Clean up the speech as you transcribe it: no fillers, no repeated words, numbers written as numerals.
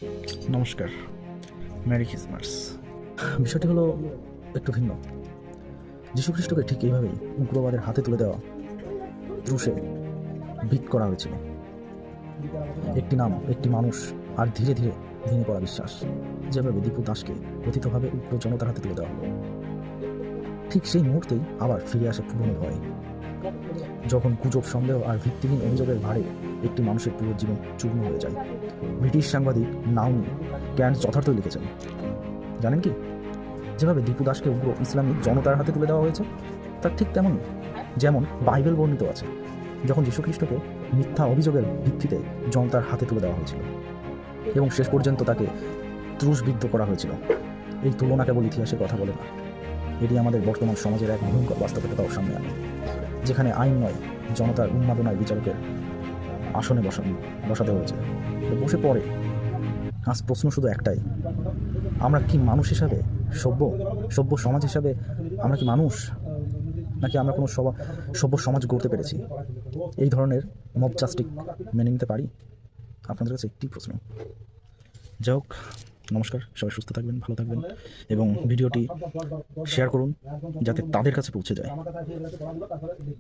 নমস্কার, merry Christmas. বিষয়টি হলো একটু ভিন্ন। যীশুখ্রিস্টকে ঠিক এইভাবেই উগ্রবাদের হাতে তুলে দেওয়া ক্রুশে বিট করা হয়েছিল। একটি নাম, একটি মানুষ, আর ধীরে ধীরে ভেঙে পড়া বিশ্বাস। যেভাবে দীপু দাসকে কথিতভাবে উগ্র জনতার হাতে তুলে দেওয়া হলো, ঠিক সেই মুহূর্তেই আবার ফিরে আসে পুরনো ভয়। যখন গুজব, সন্দেহ আর ভিত্তিহীন অভিযোগের ভারে একটি মানুষের পুরো জীবন চূর্ণ হয়ে যায়। ব্রিটিশ সাংবাদিক নাওমি ক্যান্ট যথার্থই লিখেছেন, জানেন কি, যেভাবে দীপু দাসকে উগ্র ইসলামিক জনতার হাতে তুলে দেওয়া হয়েছে, তার ঠিক তেমনই যেমন বাইবেল বর্ণিত আছে, যখন যীশুখ্রিস্টকে মিথ্যা অভিযোগের ভিত্তিতে জনতার হাতে তুলে দেওয়া হয়েছিল এবং শেষ পর্যন্ত তাকে ক্রুশবিদ্ধ করা হয়েছিল। এই তুলনা কেবল ইতিহাসের কথা বলে না, এটি আমাদের বর্তমান সমাজের এক ভয়ঙ্কর বাস্তবতাও সামনে আনে, যেখানে আইন নয়, জনতার উন্মাদনায় বিচারকের আসনে বসাতে হয়েছে, বসে পড়ে। আজ প্রশ্ন শুধু একটাই, আমরা কি মানুষ হিসাবে, সভ্য সমাজ হিসাবে আমরা কি মানুষ, নাকি আমরা কোনো সভ্য সমাজ গড়তে পেরেছি? এই ধরনের মব জাস্টিস মেনে নিতে পারি? আপনাদের কাছে একটি প্রশ্ন। যাই হোক, নমস্কার, সবাই সুস্থ থাকবেন, ভালো থাকবেন এবং ভিডিওটি শেয়ার করুন যাতে তাদের কাছে পৌঁছে যায়।